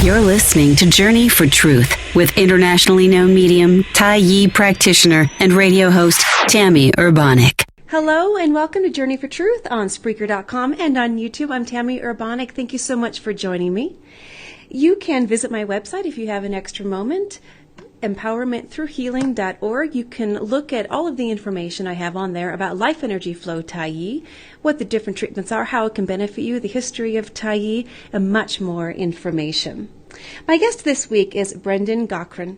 You're listening to Journey for Truth with internationally known medium, Tai Yi practitioner, and radio host Tammy Urbanic. Hello and welcome to Journey for Truth on Spreaker.com and on YouTube. I'm Tammy Urbanic. Thank you so much for joining me. You can visit my website if you have an extra moment, empowermentthroughhealing.org. You can look at all of the information I have on there about life energy flow Tai Yi, what the different treatments are, how it can benefit you, the history of Tai Yi, and much more information. My guest this week is Brendan Gaughran.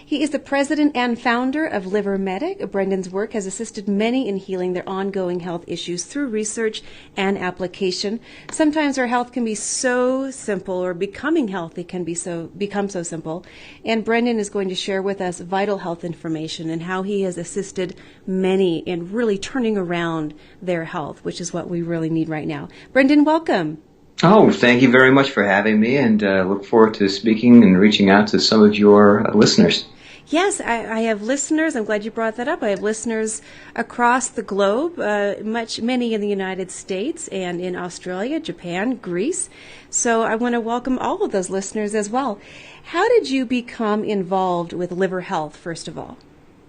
He is the president and founder of LiverMedic. Brendan's work has assisted many in healing their ongoing health issues through research and application. Sometimes our health can be so simple, or becoming healthy can become so simple. And Brendan is going to share with us vital health information and how he has assisted many in really turning around their health, which is what we really need right now. Brendan, welcome. Oh, thank you very much for having me, and look forward to speaking and reaching out to some of your listeners. Yes, I have listeners. I'm glad you brought that up. I have listeners across the globe, many in the United States and in Australia, Japan, Greece. So I want to welcome all of those listeners as well. How did you become involved with liver health, first of all?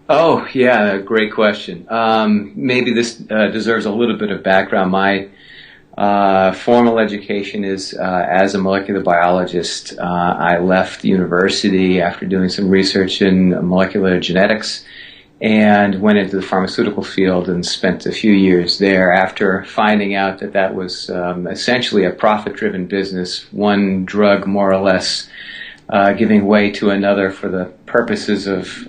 Oh, yeah, great question. Maybe this deserves a little bit of background. My formal education is as a molecular biologist. I left university after doing some research in molecular genetics and went into the pharmaceutical field and spent a few years there after finding out that that was essentially a profit-driven business, one drug more or less giving way to another for the purposes of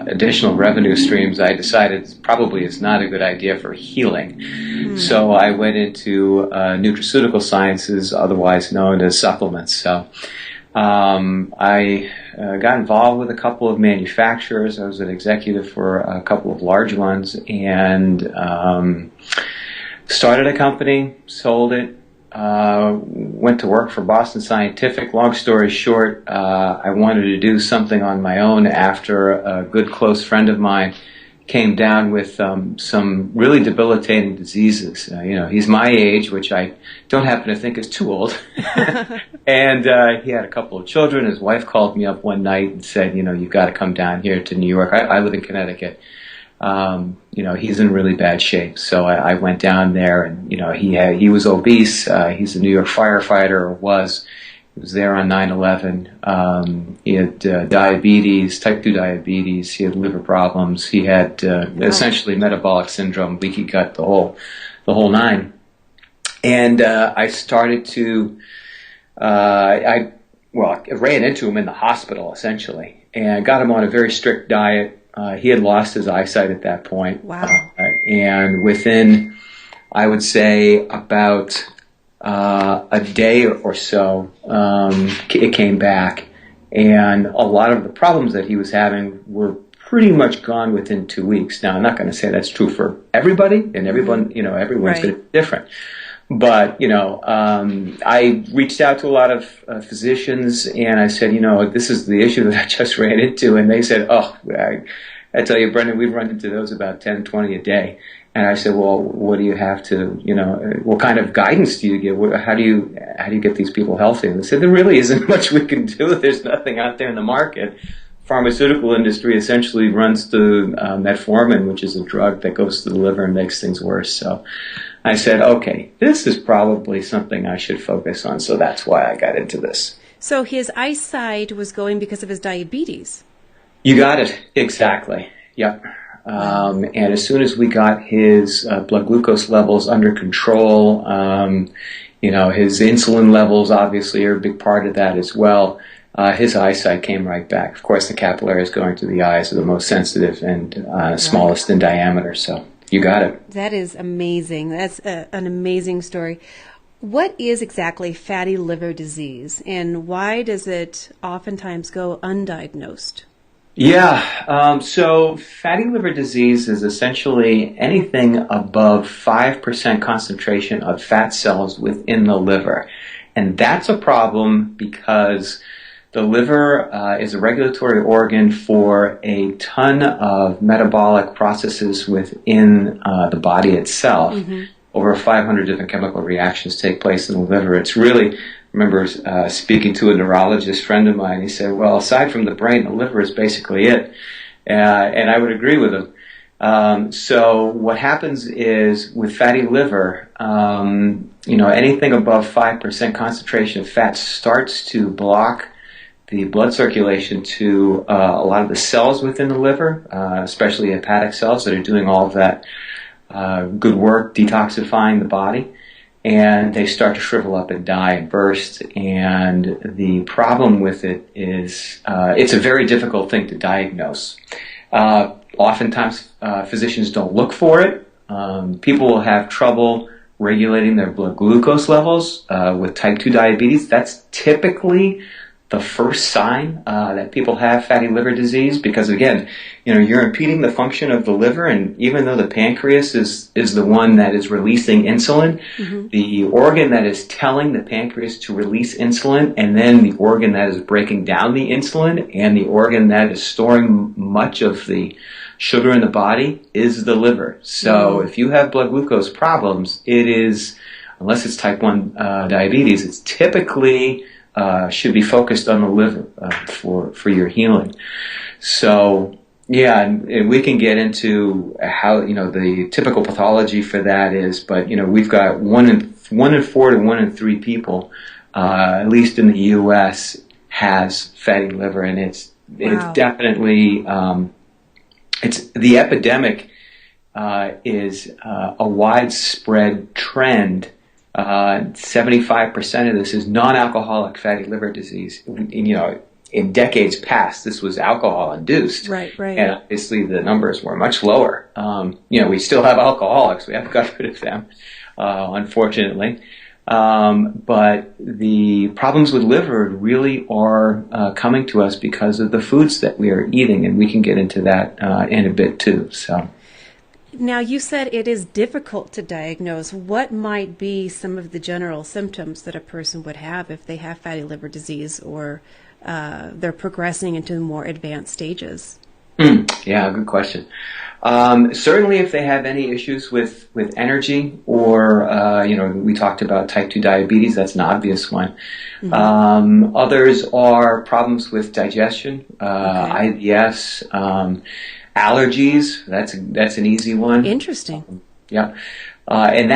additional revenue streams. I decided probably it's not a good idea for healing. So I went into nutraceutical sciences, otherwise known as supplements. So I got involved with a couple of manufacturers. I was an executive for a couple of large ones, and started a company, sold it, went to work for Boston Scientific. Long story short, I wanted to do something on my own after a good close friend of mine came down with some really debilitating diseases. He's my age, which I don't happen to think is too old. And he had a couple of children. His wife called me up one night and said, you've got to come down here to New York. I live in Connecticut. He's in really bad shape. So I went down there, and he was obese. He's a New York firefighter, or was. He was there on 9/11. He had diabetes, type 2 diabetes. He had liver problems. He had essentially metabolic syndrome, leaky gut, the whole nine. And I started to I ran into him in the hospital essentially, and got him on a very strict diet. He had lost his eyesight at that point. Wow. And within, I would say, about a day or so, it came back. And a lot of the problems that he was having were pretty much gone within 2 weeks. Now, I'm not going to say that's true for everybody, and everyone's Right. going to be different. But, I reached out to a lot of physicians, and I said, this is the issue that I just ran into. And they said, I tell you, Brendan, we've run into those about 10, 20 a day. And I said, well, what do you have to, what kind of guidance do you give? How do you get these people healthy? And they said, there really isn't much we can do. There's nothing out there in the market. Pharmaceutical industry essentially runs to metformin, which is a drug that goes to the liver and makes things worse. So I said, okay, this is probably something I should focus on. So that's why I got into this. So his eyesight was going because of his diabetes. You got it. Exactly. Yep. And as soon as we got his blood glucose levels under control, his insulin levels obviously are a big part of that as well. His eyesight came right back. Of course, the capillaries going to the eyes are the most sensitive and smallest in diameter. So you got it. That is amazing. That's an amazing story. What is exactly fatty liver disease, and why does it oftentimes go undiagnosed? Yeah, so fatty liver disease is essentially anything above 5% concentration of fat cells within the liver. And that's a problem because the liver is a regulatory organ for a ton of metabolic processes within the body itself. Mm-hmm. Over 500 different chemical reactions take place in the liver. It's really remember speaking to a neurologist friend of mine. He said, well, aside from the brain, the liver is basically it. And I would agree with him. So what happens is with fatty liver, anything above 5% concentration of fat starts to block the blood circulation to a lot of the cells within the liver, especially hepatic cells that are doing all of that good work detoxifying the body. And they start to shrivel up and die and burst. And the problem with it is it's a very difficult thing to diagnose. Oftentimes, physicians don't look for it. People will have trouble regulating their blood glucose levels with type 2 diabetes. That's typically the first sign that people have fatty liver disease, because again, you're impeding the function of the liver, and even though the pancreas is the one that is releasing insulin, the organ that is telling the pancreas to release insulin, and then the organ that is breaking down the insulin, and the organ that is storing much of the sugar in the body is the liver. So if you have blood glucose problems, it is, unless it's type 1 diabetes, it's typically should be focused on the liver for your healing. So yeah, and we can get into how the typical pathology for that is, but we've got 1 in 4 to 1 in 3 people, at least in the U.S., has fatty liver, and it's definitely it's the epidemic is a widespread trend. 75% of this is non-alcoholic fatty liver disease. In decades past, this was alcohol-induced. Right. And obviously the numbers were much lower. We still have alcoholics. We haven't got rid of them, unfortunately. But the problems with liver really are coming to us because of the foods that we are eating, and we can get into that in a bit too. So. Now, you said it is difficult to diagnose. What might be some of the general symptoms that a person would have if they have fatty liver disease, or they're progressing into more advanced stages? Yeah, good question. Certainly if they have any issues with energy, or, we talked about type 2 diabetes, that's an obvious one. Others are problems with digestion, IBS, allergies, that's an easy one. Interesting. Yeah. And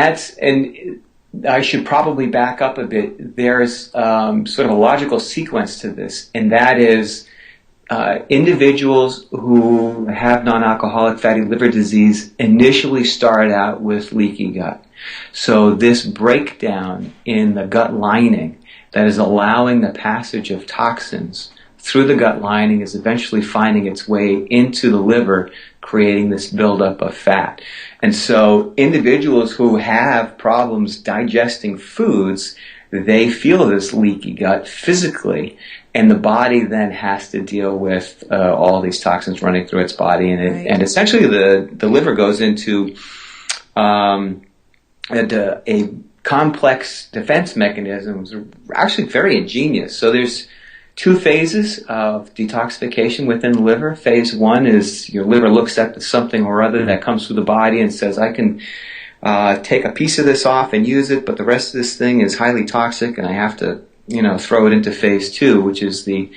I should probably back up a bit. There's sort of a logical sequence to this, and that is individuals who have non-alcoholic fatty liver disease initially start out with leaky gut. So this breakdown in the gut lining that is allowing the passage of toxins through the gut lining is eventually finding its way into the liver, creating this buildup of fat. And so individuals who have problems digesting foods, they feel this leaky gut physically, and the body then has to deal with all these toxins running through its body, and essentially the liver goes into a complex defense mechanism. It's actually very ingenious. So there's 2 phases of detoxification within the liver. Phase 1 is your liver looks at something or other that comes through the body and says, I can take a piece of this off and use it, but the rest of this thing is highly toxic, and I have to, throw it into phase 2, which is the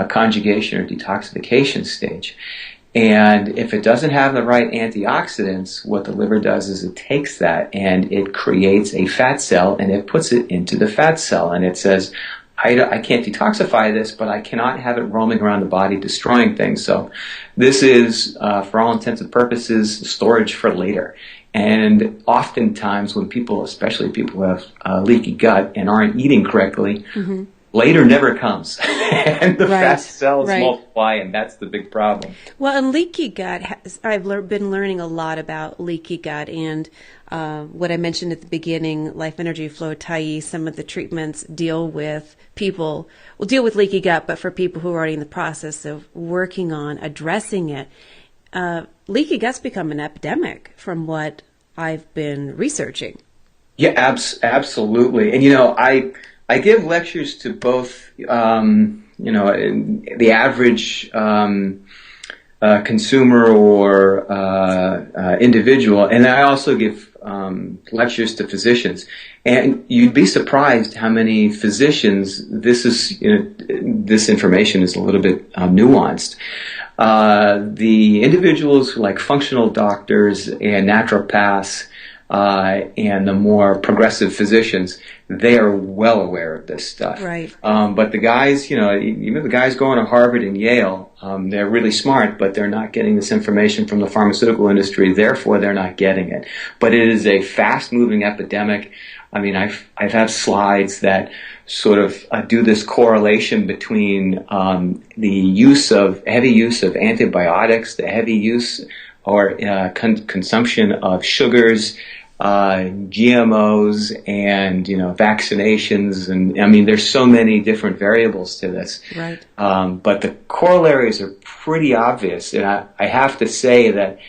conjugation or detoxification stage. And if it doesn't have the right antioxidants, what the liver does is it takes that and it creates a fat cell, and it puts it into the fat cell, and it says, I can't detoxify this, but I cannot have it roaming around the body destroying things. So this is, for all intents and purposes, storage for later. And oftentimes when people, especially people who have leaky gut and aren't eating correctly, later never comes. And the fat cells multiply, and that's the big problem. Well, and leaky gut, I've been learning a lot about leaky gut, and what I mentioned at the beginning, Life Energy Flow Tai, some of the treatments deal with leaky gut, but for people who are already in the process of working on addressing it. Leaky gut's become an epidemic from what I've been researching. Yeah, absolutely. And, I give lectures to both, the average consumer or individual. And I also give lectures to physicians. And you'd be surprised how many physicians this information is a little bit nuanced. The individuals like functional doctors and naturopaths and the more progressive physicians, they are well aware of this stuff. Right. But the guys, even the guys going to Harvard and Yale, they're really smart, but they're not getting this information from the pharmaceutical industry. Therefore, they're not getting it. But it is a fast-moving epidemic. I mean, I've had slides that sort of do this correlation between the heavy use of antibiotics, the heavy use or consumption of sugars, GMOs, and vaccinations, and I mean, there's so many different variables to this. Right. But the corollaries are pretty obvious, and I have to say that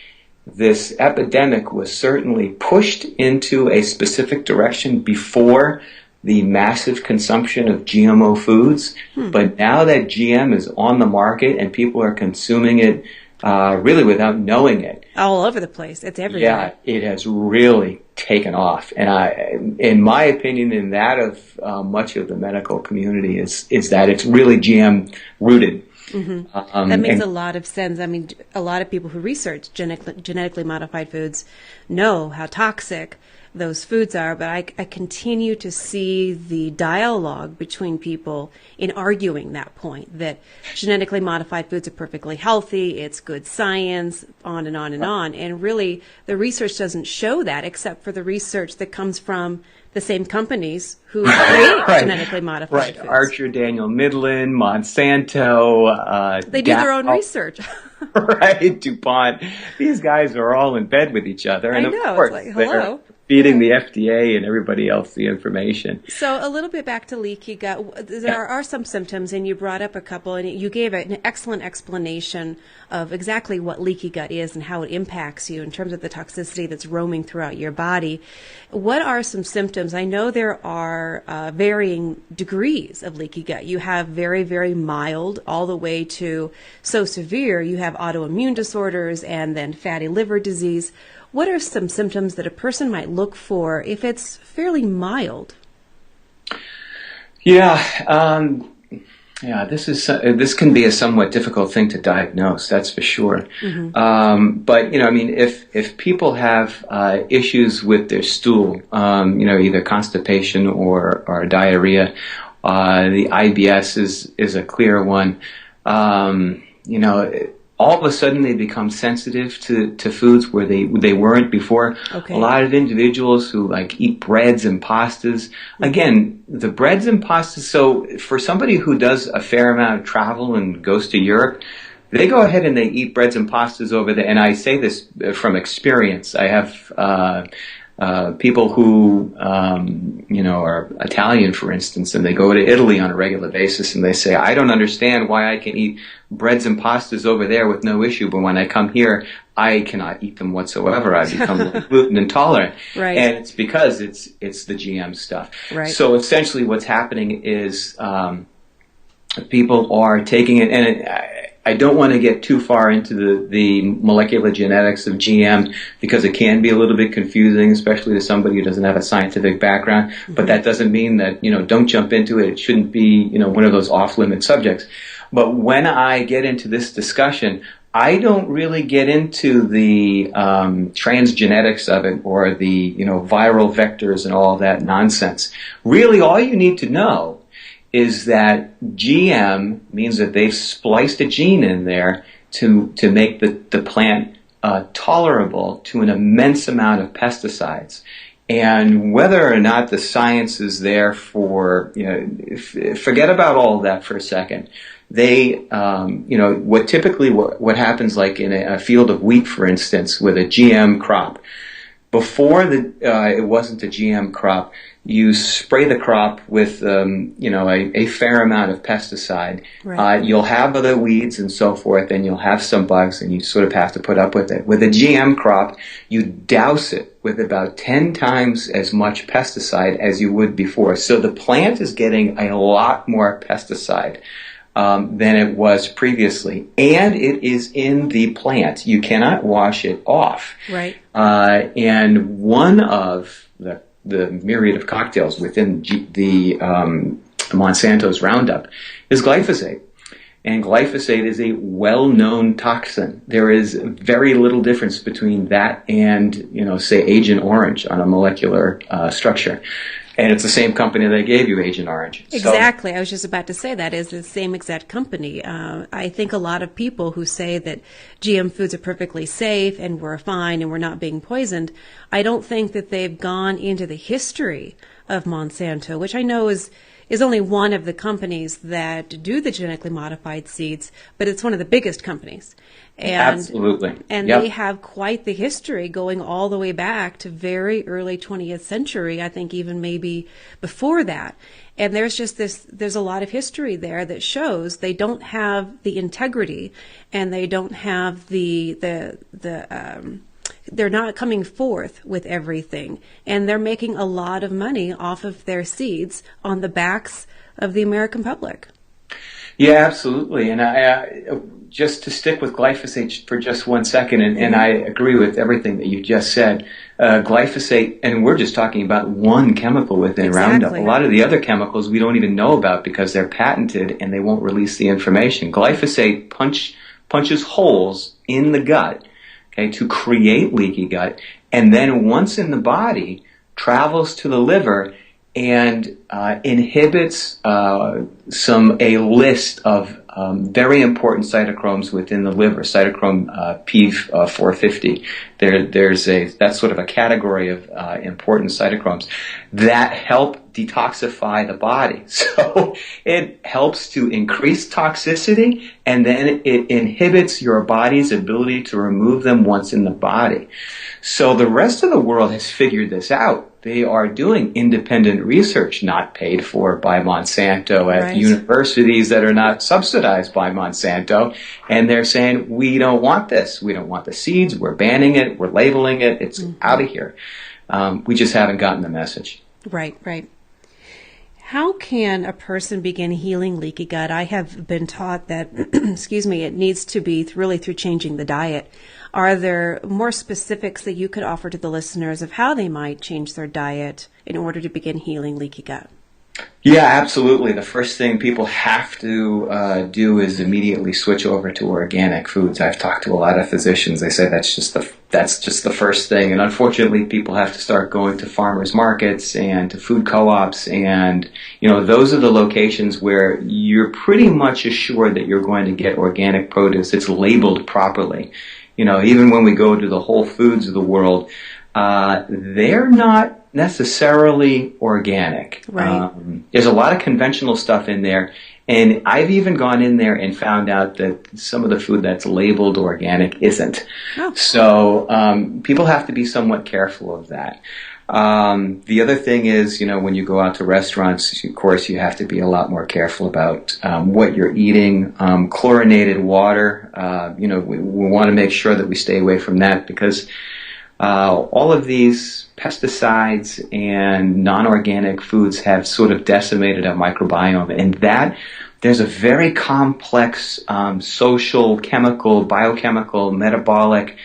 this epidemic was certainly pushed into a specific direction before the massive consumption of GMO foods. But now that GM is on the market and people are consuming it really without knowing it, all over the place, it's everywhere. Yeah, it has really taken off. And in my opinion, and that of much of the medical community, is that it's really GM rooted. Mm-hmm. That makes a lot of sense. I mean, a lot of people who research genetically modified foods know how toxic those foods are, but I continue to see the dialogue between people in arguing that point, that genetically modified foods are perfectly healthy, it's good science, on and on and on. And really, the research doesn't show that, except for the research that comes from the same companies who create genetically modified foods. Archer, Daniel Midland, Monsanto. They do their own research. Right, DuPont. These guys are all in bed with each other. And I know, of course, it's like, hello. feeding the FDA and everybody else the information. So a little bit back to leaky gut. There are some symptoms, and you brought up a couple, and you gave an excellent explanation of exactly what leaky gut is and how it impacts you in terms of the toxicity that's roaming throughout your body. What are some symptoms? I know there are varying degrees of leaky gut. You have very, very mild all the way to so severe you have autoimmune disorders and then fatty liver disease. What are some symptoms that a person might look for if it's fairly mild? This can be a somewhat difficult thing to diagnose. That's for sure. Mm-hmm. But if people have issues with their stool, either constipation or diarrhea, the IBS is a clear one. All of a sudden they become sensitive to foods where they weren't before. Okay. A lot of individuals who eat breads and pastas. Again, the breads and pastas, so for somebody who does a fair amount of travel and goes to Europe, they go ahead and they eat breads and pastas over there. And I say this from experience. I have people who, are Italian, for instance, and they go to Italy on a regular basis, and they say, I don't understand why I can eat breads and pastas over there with no issue, but when I come here, I cannot eat them whatsoever. I become gluten intolerant. Right. And it's because it's the GM stuff. Right. So essentially what's happening is people are taking it, and I don't want to get too far into the molecular genetics of GM because it can be a little bit confusing, especially to somebody who doesn't have a scientific background. Mm-hmm. But that doesn't mean that, don't jump into it. It shouldn't be, one of those off-limit subjects. But when I get into this discussion, I don't really get into the transgenetics of it or the, viral vectors and all that nonsense. Really, all you need to know is that GM means that they've spliced a gene in there to make the plant tolerable to an immense amount of pesticides. And whether or not the science is there for, forget about all of that for a second. They, what happens like in a field of wheat, for instance, with a GM crop, before it wasn't a GM crop, you spray the crop with, a fair amount of pesticide. Right. You'll have other weeds and so forth, and you'll have some bugs, and you sort of have to put up with it. With a GM crop, you douse it with about 10 times as much pesticide as you would before. So the plant is getting a lot more pesticide. than it was previously. And it is in the plant. You cannot wash it off. Right. And one of the myriad of cocktails within the Monsanto's Roundup is glyphosate. And glyphosate is a well-known toxin. There is very little difference between that and, say, Agent Orange on a molecular structure. And it's the same company that gave you Agent Orange. Exactly. I was just about to say that is the same exact company. I think a lot of people who say that GM foods are perfectly safe and we're fine and we're not being poisoned, I don't think that they've gone into the history of Monsanto, which I know is only one of the companies that do the genetically modified seeds, but it's one of the biggest companies. And, absolutely. And yep. They have quite the history going all the way back to very early 20th century, I think even maybe before that. And there's a lot of history there that shows they don't have the integrity and they don't have they're not coming forth with everything, and they're making a lot of money off of their seeds on the backs of the American public. Yeah, absolutely. And I just to stick with glyphosate for just 1 second, and I agree with everything that you just said. Glyphosate, and we're just talking about one chemical within Exactly. Roundup. A lot of the other chemicals we don't even know about because they're patented and they won't release the information. Glyphosate punches holes in the gut, to create leaky gut, and then once in the body, travels to the liver and inhibits a list of very important cytochromes within the liver. Cytochrome P450. That's sort of a category of important cytochromes that help detoxify the body. So it helps to increase toxicity, and then it inhibits your body's ability to remove them once in the body. So the rest of the world has figured this out. They are doing independent research not paid for by Monsanto at Right. universities that are not subsidized by Monsanto, and they're saying, we don't want this. We don't want the seeds. We're banning it. We're labeling it. It's out of here. We just haven't gotten the message. Right. How can a person begin healing leaky gut? I have been taught that, it needs to be really through changing the diet. Are there more specifics that you could offer to the listeners of how they might change their diet in order to begin healing leaky gut? Yeah, absolutely. The first thing people have to do is immediately switch over to organic foods. I've talked to a lot of physicians. They say that's just the first thing. And unfortunately, people have to start going to farmers markets and to food co-ops. And, those are the locations where you're pretty much assured that you're going to get organic produce. It's labeled properly. Even when we go to the Whole Foods of the world, they're not necessarily organic. Right. There's a lot of conventional stuff in there, and I've even gone in there and found out that some of the food that's labeled organic isn't. Oh. So people have to be somewhat careful of that. The other thing is, when you go out to restaurants, of course, you have to be a lot more careful about what you're eating. Chlorinated water, we want to make sure that we stay away from that because all of these pesticides and non-organic foods have sort of decimated our microbiome, and that there's a very complex social, chemical, biochemical, metabolic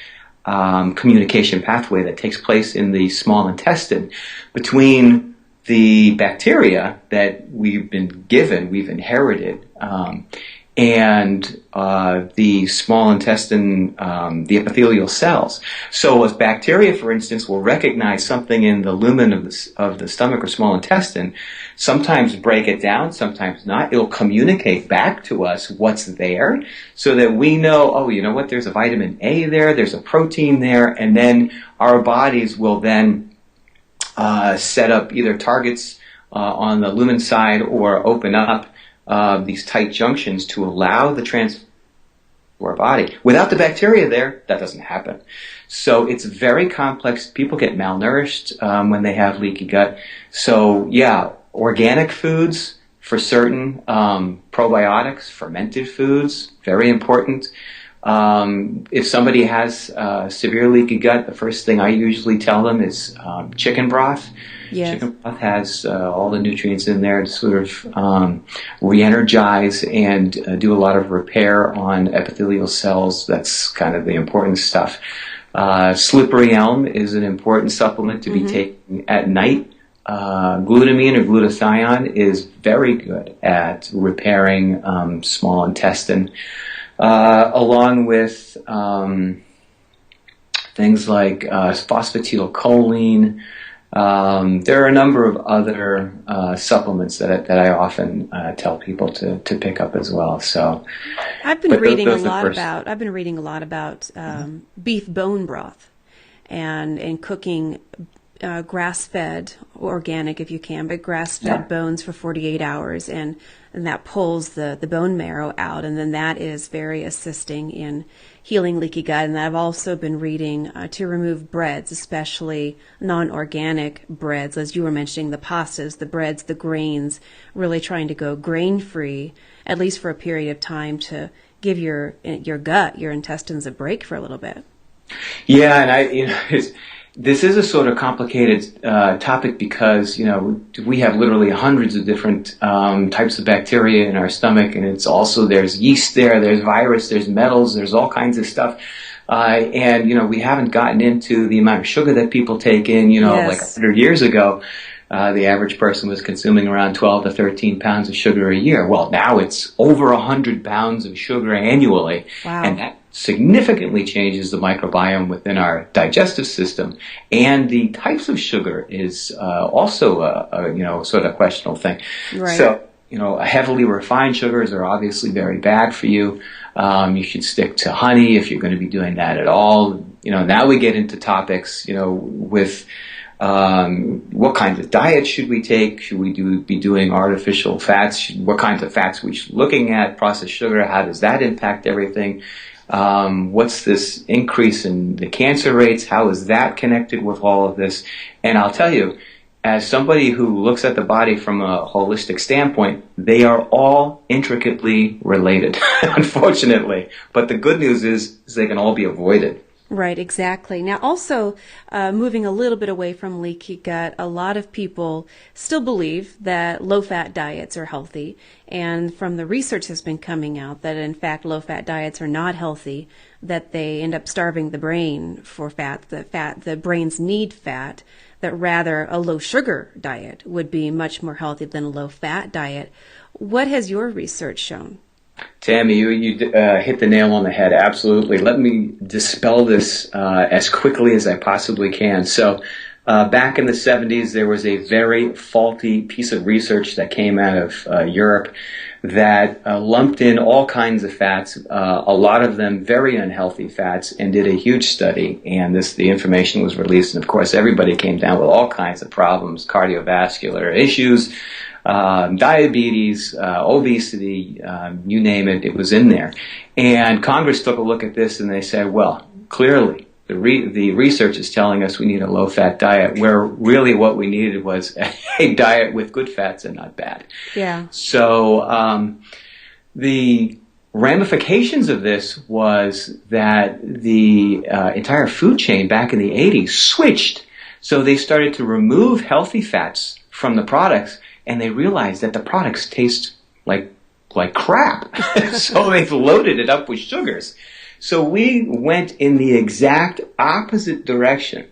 communication pathway that takes place in the small intestine between the bacteria that we've inherited, and the small intestine, the epithelial cells. So as bacteria, for instance, will recognize something in the lumen of the stomach or small intestine, sometimes break it down, sometimes not. It'll communicate back to us what's there so that we know, there's a vitamin A there, there's a protein there, and then our bodies will then set up either targets on the lumen side or open up these tight junctions to allow the transfer to our body. Without the bacteria there, that doesn't happen. So it's very complex. People get malnourished when they have leaky gut. So organic foods for certain, probiotics, fermented foods, very important. If somebody has severe leaky gut, the first thing I usually tell them is chicken broth. Yes. Chicken broth has all the nutrients in there to sort of re-energize and do a lot of repair on epithelial cells. That's kind of the important stuff. Slippery elm is an important supplement to be taken at night. Glutamine or glutathione is very good at repairing small intestine, along with things like phosphatidylcholine. There are a number of other supplements that I often tell people to pick up as well. So I've been reading a lot about beef bone broth and cooking grass-fed, organic if you can, but grass-fed bones for 48 hours, and that pulls the bone marrow out, and then that is very assisting in healing leaky gut. And I've also been reading to remove breads, especially non-organic breads, as you were mentioning, the pastas, the breads, the grains, really trying to go grain-free, at least for a period of time, to give your gut, your intestines a break for a little bit. Yeah, and this is a sort of complicated topic because, we have literally hundreds of different types of bacteria in our stomach, and it's also, there's yeast there's virus, there's metals, there's all kinds of stuff. And we haven't gotten into the amount of sugar that people take in, like 100 years ago. The average person was consuming around 12 to 13 pounds of sugar a year. Well, now it's over 100 pounds of sugar annually. Wow. And that significantly changes the microbiome within our digestive system. And the types of sugar is also a sort of questionable thing. Right. So, heavily refined sugars are obviously very bad for you. You should stick to honey if you're going to be doing that at all. Now we get into topics, with what kinds of diets should we take? Should we be doing artificial fats? What kinds of fats we should be looking at? Processed sugar, how does that impact everything? What's this increase in the cancer rates? How is that connected with all of this? And I'll tell you, as somebody who looks at the body from a holistic standpoint, they are all intricately related, unfortunately. But the good news is they can all be avoided. Right, exactly. Now, also, moving a little bit away from leaky gut, a lot of people still believe that low-fat diets are healthy, and from the research that's been coming out that, in fact, low-fat diets are not healthy, that they end up starving the brain for fat, the brains need fat, that rather a low-sugar diet would be much more healthy than a low-fat diet. What has your research shown? Tammy, you hit the nail on the head. Absolutely. Let me dispel this as quickly as I possibly can. So back in the 70s, there was a very faulty piece of research that came out of Europe that lumped in all kinds of fats, a lot of them very unhealthy fats, and did a huge study. And the information was released, and of course everybody came down with all kinds of problems, cardiovascular issues, diabetes, obesity, you name it, it was in there. And Congress took a look at this and they said, well, clearly the research is telling us we need a low-fat diet, where really what we needed was a diet with good fats and not bad. Yeah. So the ramifications of this was that the entire food chain back in the 80s switched. So they started to remove healthy fats from the products, and they realized that the products taste like crap. So they've loaded it up with sugars. So we went in the exact opposite direction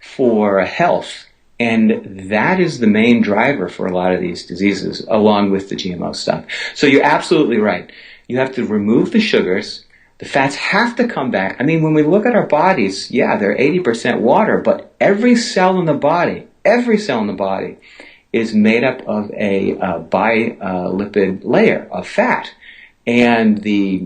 for health, and that is the main driver for a lot of these diseases, along with the GMO stuff. So you're absolutely right. You have to remove the sugars. The fats have to come back. I mean, when we look at our bodies, yeah, they're 80% water, but every cell in the body is made up of a bilipid layer of fat. And the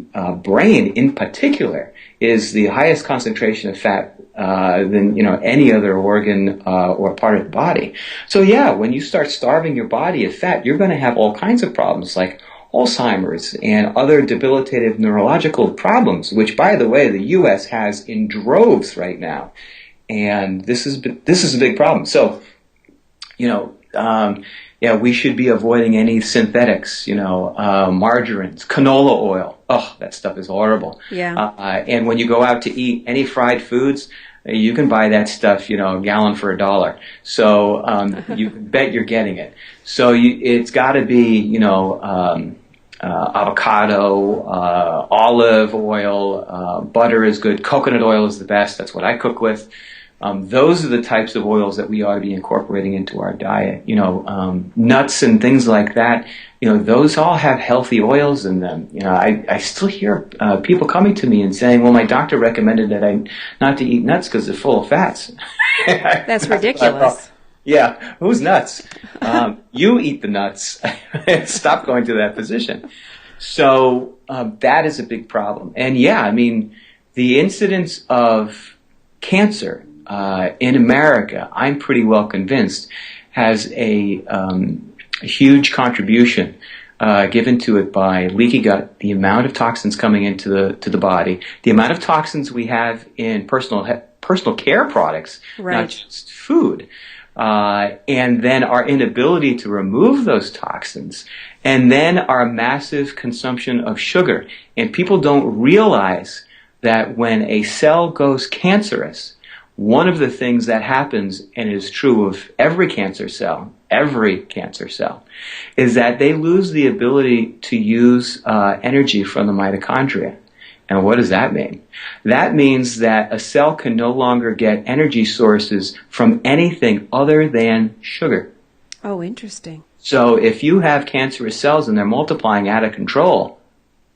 brain, in particular, is the highest concentration of fat than any other organ or part of the body. So yeah, when you start starving your body of fat, you're going to have all kinds of problems like Alzheimer's and other debilitative neurological problems, which, by the way, the U.S. has in droves right now. And this is a big problem. So, we should be avoiding any synthetics, margarines, canola oil. Oh, that stuff is horrible. Yeah. And when you go out to eat any fried foods, you can buy that stuff, a gallon for $1. So you can bet you're getting it. So it's got to be, avocado, olive oil, butter is good. Coconut oil is the best. That's what I cook with. Those are the types of oils that we ought to be incorporating into our diet. Nuts and things like that. Those all have healthy oils in them. I still hear people coming to me and saying, "Well, my doctor recommended that not to eat nuts because they're full of fats." That's ridiculous. Yeah, who's nuts? You eat the nuts. Stop going to that physician. So that is a big problem. And the incidence of cancer in America, I'm pretty well convinced, has a huge contribution given to it by leaky gut, the amount of toxins coming into the body, the amount of toxins we have in personal care products, right. Not just food. And then our inability to remove those toxins, and then our massive consumption of sugar. And people don't realize that when a cell goes cancerous, one of the things that happens, and is true of every cancer cell, is that they lose the ability to use energy from the mitochondria. And what does that mean? That means that a cell can no longer get energy sources from anything other than sugar. Oh, interesting. So if you have cancerous cells and they're multiplying out of control,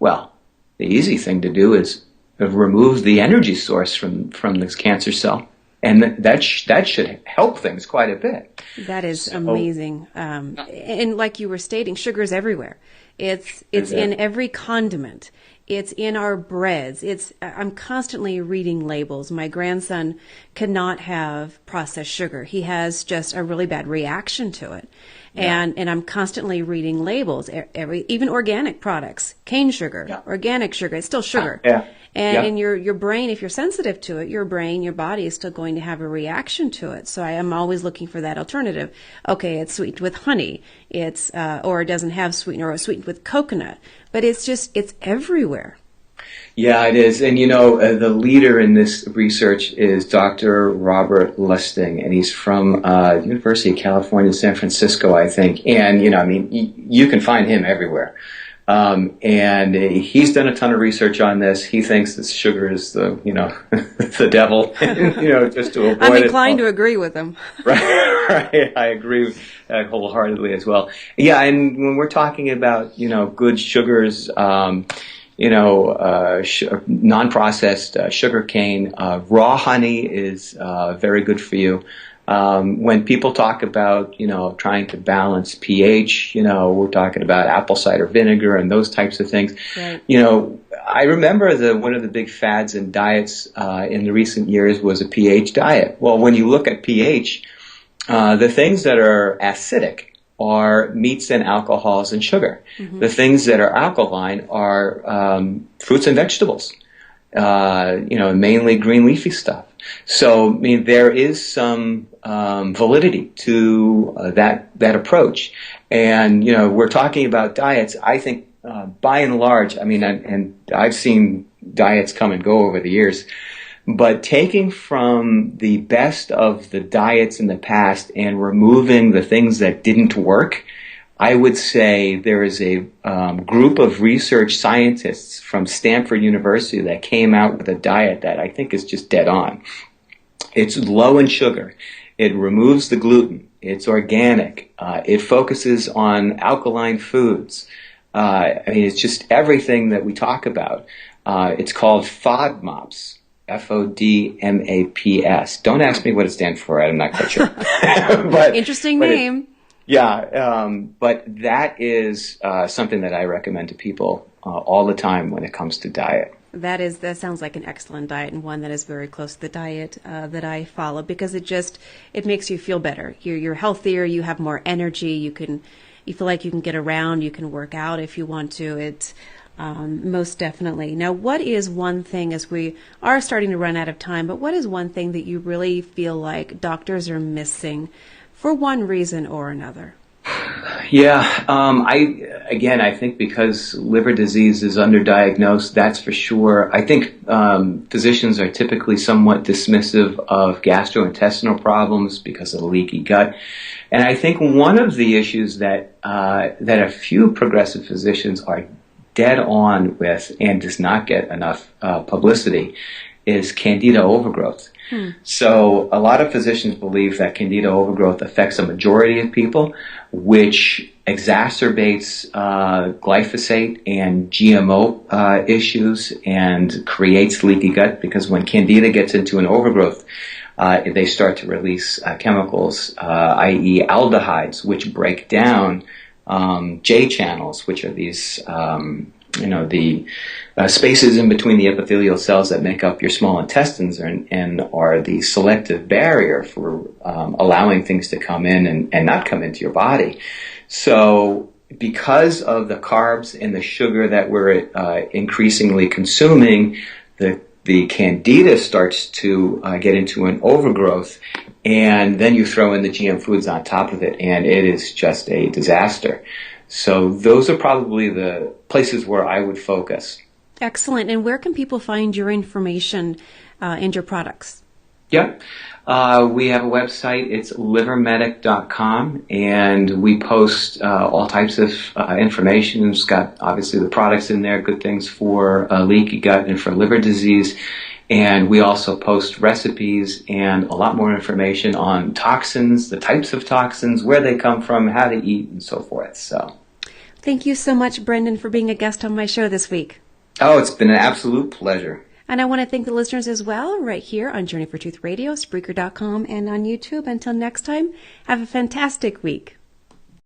well, the easy thing to do is remove the energy source from this cancer cell. And that should help things quite a bit. That is amazing. And like you were stating, sugar is everywhere. It's in every condiment. It's in our breads. I'm constantly reading labels. My grandson cannot have processed sugar. He has just a really bad reaction to it. Yeah. And I'm constantly reading labels, even organic products, cane sugar, organic sugar, it's still sugar. And in your brain, if you're sensitive to it, your body is still going to have a reaction to it. So I am always looking for that alternative. Okay, it's sweetened with honey. It's, or it doesn't have sweetener, or it's sweetened with coconut. But it's everywhere. Yeah, it is. And, the leader in this research is Dr. Robert Lustig, and he's from University of California, San Francisco, I think. And, you can find him everywhere. And he's done a ton of research on this. He thinks that sugar is the the devil, just to avoid it. I'm inclined to agree with him. Right. I agree wholeheartedly as well. Yeah, and when we're talking about, good sugars, non-processed sugar cane, raw honey is very good for you. When people talk about, trying to balance pH, we're talking about apple cider vinegar and those types of things. Right. I remember one of the big fads in diets in the recent years was a pH diet. Well, when you look at pH, the things that are acidic are meats and alcohols and sugar. Mm-hmm. The things that are alkaline are fruits and vegetables, mainly green leafy stuff. So, there is some validity to that approach. And, we're talking about diets. I think, by and large, and I've seen diets come and go over the years, but taking from the best of the diets in the past and removing the things that didn't work, I would say there is a group of research scientists from Stanford University that came out with a diet that I think is just dead on. It's low in sugar. It removes the gluten. It's organic. It focuses on alkaline foods. It's just everything that we talk about. It's called FODMAPs. FODMAPS. Don't ask me what it stands for. I'm not quite sure. Interesting name. But that is something that I recommend to people all the time when it comes to diet. That sounds like an excellent diet, and one that is very close to the diet that I follow, because it makes you feel better. You're healthier. You have more energy. You feel like you can get around. You can work out if you want to. It's most definitely. Now, what is one thing, as we are starting to run out of time, but what is one thing that you really feel like doctors are missing for one reason or another? Yeah, I think because liver disease is underdiagnosed, that's for sure. I think physicians are typically somewhat dismissive of gastrointestinal problems because of the leaky gut. And I think one of the issues that a few progressive physicians are dead on with and does not get enough publicity is candida overgrowth. So a lot of physicians believe that candida overgrowth affects a majority of people, which exacerbates glyphosate and GMO issues and creates leaky gut, because when candida gets into an overgrowth, they start to release chemicals, i.e. aldehydes, which break down J channels, which are these the spaces in between the epithelial cells that make up your small intestines and are the selective barrier for allowing things to come in and not come into your body. So because of the carbs and the sugar that we're increasingly consuming, the candida starts to get into an overgrowth, and then you throw in the GM foods on top of it, and it is just a disaster. So those are probably the places where I would focus. Excellent. And where can people find your information and your products? Yep. We have a website. It's LiverMedic.com, and we post all types of information. It's got obviously the products in there, good things for leaky gut and for liver disease. And we also post recipes and a lot more information on toxins, the types of toxins, where they come from, how to eat, and so forth. So, thank you so much, Brendan, for being a guest on my show this week. Oh, it's been an absolute pleasure. And I want to thank the listeners as well, right here on Journey for Truth Radio, Spreaker.com, and on YouTube. Until next time, have a fantastic week.